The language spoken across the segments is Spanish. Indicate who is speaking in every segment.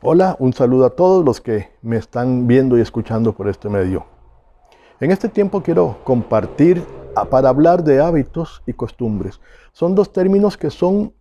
Speaker 1: Hola, un saludo a todos los que me están viendo y escuchando por este medio. En este tiempo quiero compartir para hablar de hábitos y costumbres. Son dos términos que son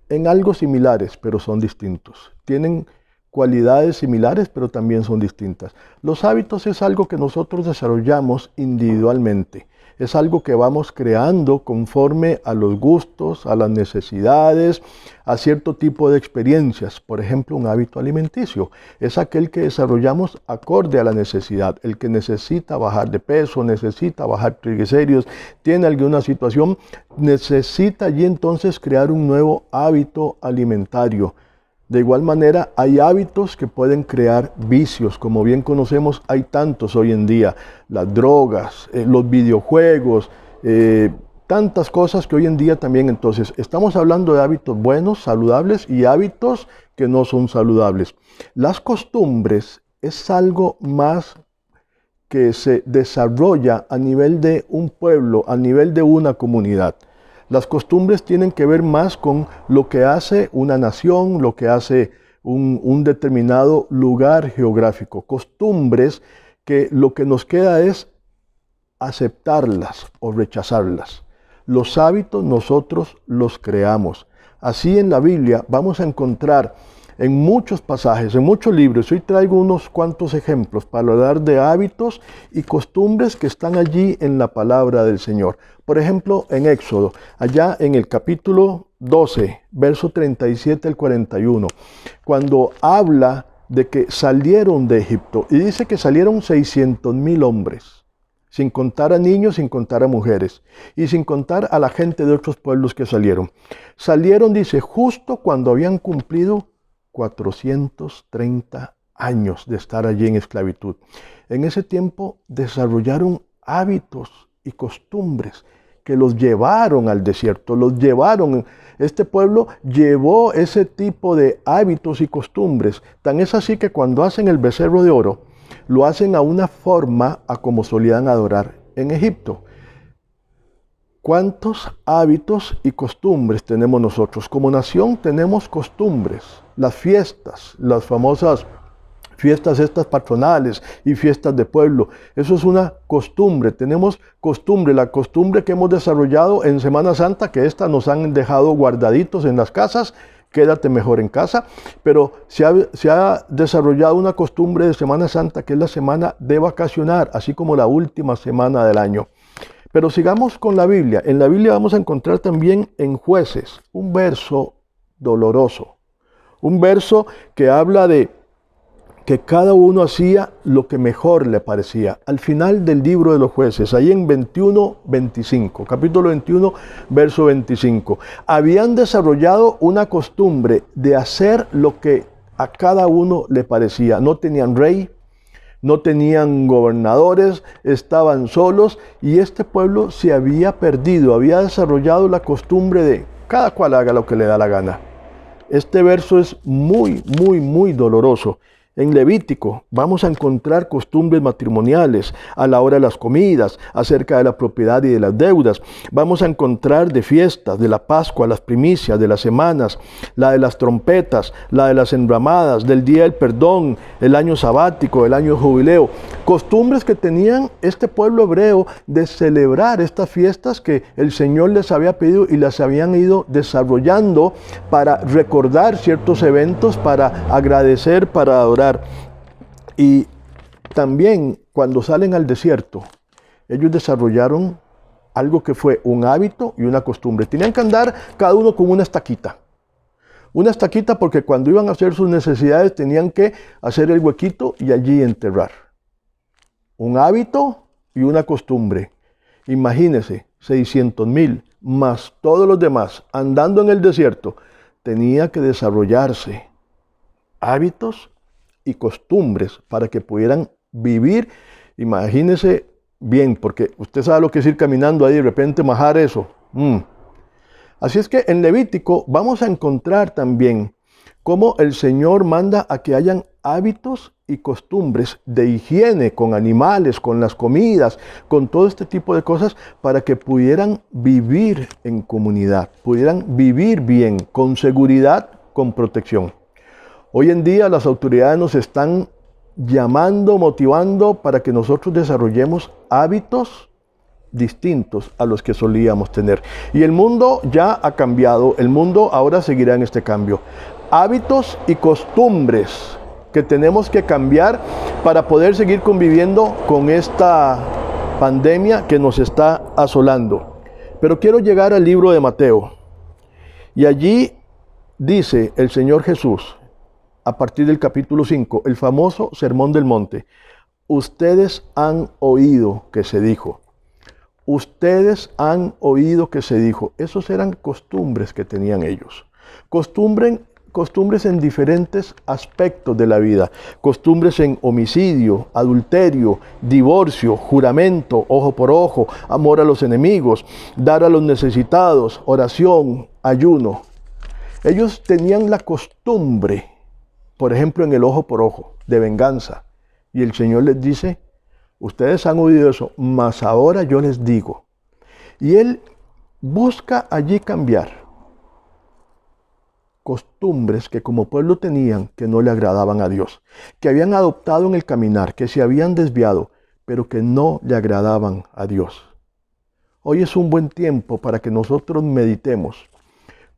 Speaker 1: en algo similares, pero son distintos. Tienen cualidades similares, pero también son distintas. Los hábitos es algo que nosotros desarrollamos individualmente. Es algo que vamos creando conforme a los gustos, a las necesidades, a cierto tipo de experiencias. Por ejemplo, un hábito alimenticio es aquel que desarrollamos acorde a la necesidad. El que necesita bajar de peso, necesita bajar triglicéridos, tiene alguna situación, necesita allí entonces crear un nuevo hábito alimentario. De igual manera, hay hábitos que pueden crear vicios. Como bien conocemos, hay tantos hoy en día. Las drogas, los videojuegos, tantas cosas que hoy en día también. Entonces, estamos hablando de hábitos buenos, saludables y hábitos que no son saludables. Las costumbres es algo más que se desarrolla a nivel de un pueblo, a nivel de una comunidad. Las costumbres tienen que ver más con lo que hace una nación, lo que hace un determinado lugar geográfico. Costumbres que lo que nos queda es aceptarlas o rechazarlas. Los hábitos nosotros los creamos. Así en la Biblia vamos a encontrar en muchos pasajes, en muchos libros. Hoy traigo unos cuantos ejemplos para hablar de hábitos y costumbres que están allí en la palabra del Señor. Por ejemplo, en Éxodo, allá en el capítulo 12, verso 37 al 41, cuando habla de que salieron de Egipto, y dice que salieron 600,000 hombres, sin contar a niños, sin contar a mujeres, y sin contar a la gente de otros pueblos que salieron. Salieron, dice, justo cuando habían cumplido 430 años de estar allí en esclavitud. En ese tiempo desarrollaron hábitos y costumbres que los llevaron al desierto, este pueblo llevó ese tipo de hábitos y costumbres. Tan es así que cuando hacen el becerro de oro, lo hacen a una forma a como solían adorar en Egipto. ¿Cuántos hábitos y costumbres tenemos nosotros? Como nación tenemos costumbres, las fiestas, las famosas fiestas estas patronales y fiestas de pueblo. Eso es una costumbre, tenemos costumbre, la costumbre que hemos desarrollado en Semana Santa, que esta nos han dejado guardaditos en las casas, quédate mejor en casa, pero se ha desarrollado una costumbre de Semana Santa que es la semana de vacacionar, así como la última semana del año. Pero sigamos con la Biblia. En la Biblia vamos a encontrar también en Jueces un verso doloroso. Un verso que habla de que cada uno hacía lo que mejor le parecía. Al final del libro de los Jueces, ahí en 21-25, capítulo 21, verso 25, habían desarrollado una costumbre de hacer lo que a cada uno le parecía. No tenían rey, no tenían gobernadores, estaban solos y este pueblo se había perdido, había desarrollado la costumbre de cada cual haga lo que le da la gana. Este verso es muy doloroso. En Levítico vamos a encontrar costumbres matrimoniales a la hora de las comidas, acerca de la propiedad y de las deudas. Vamos a encontrar de fiestas, de la Pascua, las primicias, de las semanas, la de las trompetas, la de las enramadas, del día del perdón, el año sabático, el año jubileo. Costumbres que tenían este pueblo hebreo de celebrar estas fiestas que el Señor les había pedido y las habían ido desarrollando para recordar ciertos eventos, para agradecer, para adorar. Y también cuando salen al desierto, ellos desarrollaron algo que fue un hábito y una costumbre. Tenían que andar cada uno con una estaquita. Una estaquita porque cuando iban a hacer sus necesidades tenían que hacer el huequito y allí enterrar. Un hábito y una costumbre. Imagínense, 600,000 más todos los demás andando en el desierto. Tenía que desarrollarse hábitos y costumbres para que pudieran vivir. Imagínese bien, porque usted sabe lo que es ir caminando ahí y de repente majar eso. Así es que en Levítico vamos a encontrar también cómo el Señor manda a que hayan hábitos y costumbres de higiene con animales, con las comidas, con todo este tipo de cosas para que pudieran vivir en comunidad, pudieran vivir bien, con seguridad, con protección. Hoy en día las autoridades nos están llamando, motivando para que nosotros desarrollemos hábitos distintos a los que solíamos tener. Y el mundo ya ha cambiado, el mundo ahora seguirá en este cambio. Hábitos y costumbres que tenemos que cambiar para poder seguir conviviendo con esta pandemia que nos está asolando. Pero quiero llegar al libro de Mateo. Y allí dice el Señor Jesús, a partir del capítulo 5, el famoso Sermón del Monte: ustedes han oído que se dijo. Ustedes han oído que se dijo. Esos eran costumbres que tenían ellos. Costumbres en diferentes aspectos de la vida. Costumbres en homicidio, adulterio, divorcio, juramento, ojo por ojo, amor a los enemigos, dar a los necesitados, oración, ayuno. Ellos tenían la costumbre, por ejemplo, en el ojo por ojo, de venganza. Y el Señor les dice: ustedes han oído eso, mas ahora yo les digo. Y Él busca allí cambiar costumbres que como pueblo tenían que no le agradaban a Dios, que habían adoptado en el caminar, que se habían desviado, pero que no le agradaban a Dios. Hoy es un buen tiempo para que nosotros meditemos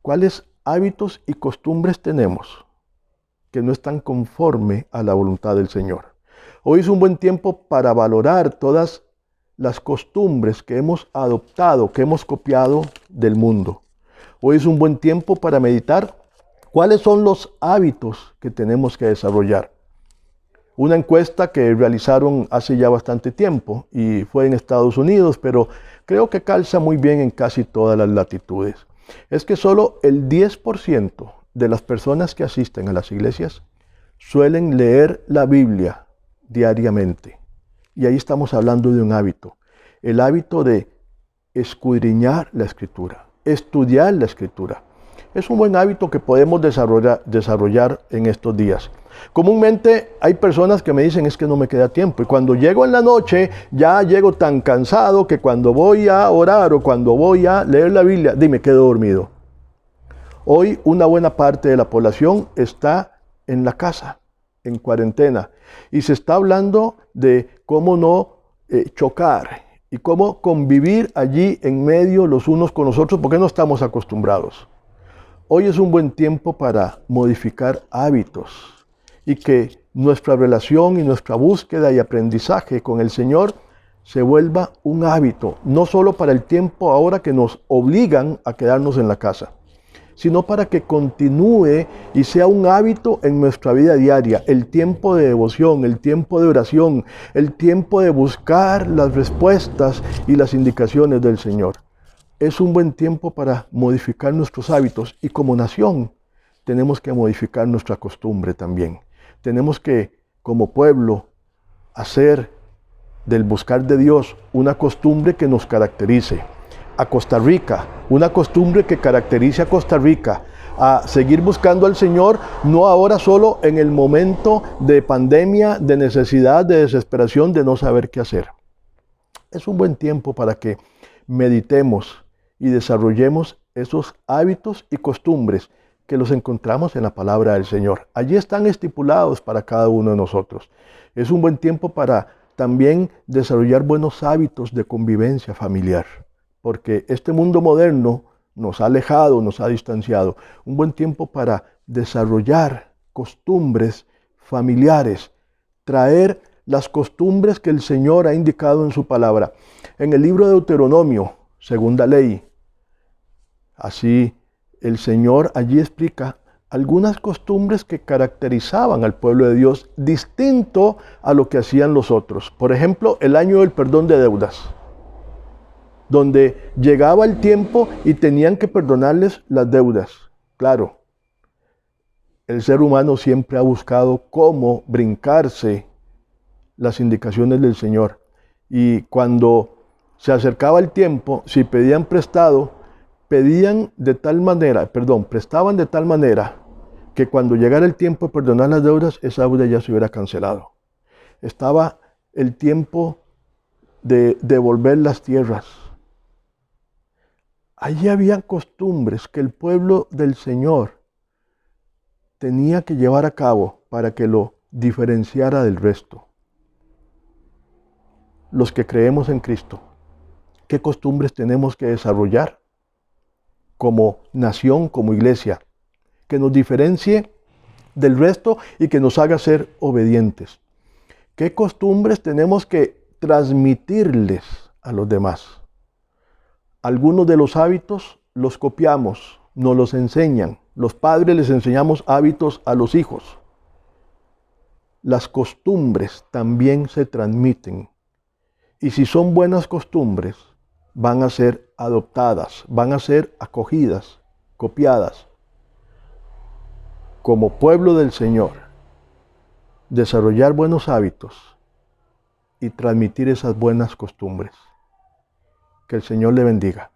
Speaker 1: cuáles hábitos y costumbres tenemos que no están conforme a la voluntad del Señor. Hoy es un buen tiempo para valorar todas las costumbres que hemos adoptado, que hemos copiado del mundo. Hoy es un buen tiempo para meditar cuáles son los hábitos que tenemos que desarrollar. Una encuesta que realizaron hace ya bastante tiempo y fue en Estados Unidos, pero creo que calza muy bien en casi todas las latitudes. Es que solo el 10% de las personas que asisten a las iglesias suelen leer la Biblia diariamente. Y ahí estamos hablando de un hábito. El hábito de escudriñar la Escritura, estudiar la Escritura. Es un buen hábito que podemos desarrollar en estos días. Comúnmente hay personas que me dicen: es que no me queda tiempo. Y cuando llego en la noche, ya llego tan cansado que cuando voy a orar o cuando voy a leer la Biblia, me quedo dormido. Hoy una buena parte de la población está en la casa, en cuarentena. Y se está hablando de cómo no chocar y cómo convivir allí en medio los unos con los otros, porque no estamos acostumbrados. Hoy es un buen tiempo para modificar hábitos y que nuestra relación y nuestra búsqueda y aprendizaje con el Señor se vuelva un hábito, no solo para el tiempo ahora que nos obligan a quedarnos en la casa, sino para que continúe y sea un hábito en nuestra vida diaria, el tiempo de devoción, el tiempo de oración, el tiempo de buscar las respuestas y las indicaciones del Señor. Es un buen tiempo para modificar nuestros hábitos y como nación tenemos que modificar nuestra costumbre también. Tenemos que, como pueblo, hacer del buscar de Dios una costumbre que nos caracterice. A Costa Rica, una costumbre que caracterice a Costa Rica, a seguir buscando al Señor, no ahora solo en el momento de pandemia, de necesidad, de desesperación, de no saber qué hacer. Es un buen tiempo para que meditemos y desarrollemos esos hábitos y costumbres que los encontramos en la palabra del Señor. Allí están estipulados para cada uno de nosotros. Es un buen tiempo para también desarrollar buenos hábitos de convivencia familiar, porque este mundo moderno nos ha alejado, nos ha distanciado. Un buen tiempo para desarrollar costumbres familiares, traer las costumbres que el Señor ha indicado en su palabra. En el libro de Deuteronomio, segunda ley, así el Señor allí explica algunas costumbres que caracterizaban al pueblo de Dios distinto a lo que hacían los otros. Por ejemplo, el año del perdón de deudas, donde llegaba el tiempo y tenían que perdonarles las deudas. Claro, el ser humano siempre ha buscado cómo brincarse las indicaciones del Señor. Y cuando se acercaba el tiempo, si pedían prestado, prestaban de tal manera que cuando llegara el tiempo de perdonar las deudas, esa deuda ya se hubiera cancelado. Estaba el tiempo de devolver las tierras. Allí había costumbres que el pueblo del Señor tenía que llevar a cabo para que lo diferenciara del resto? Los que creemos en Cristo, ¿qué costumbres tenemos que desarrollar como nación, como iglesia, que nos diferencie del resto y que nos haga ser obedientes? ¿Qué costumbres tenemos que transmitirles a los demás? Algunos de los hábitos los copiamos, nos los enseñan. Los padres les enseñamos hábitos a los hijos. Las costumbres también se transmiten. Y si son buenas costumbres, van a ser adoptadas, van a ser acogidas, copiadas. Como pueblo del Señor, desarrollar buenos hábitos y transmitir esas buenas costumbres. Que el Señor le bendiga.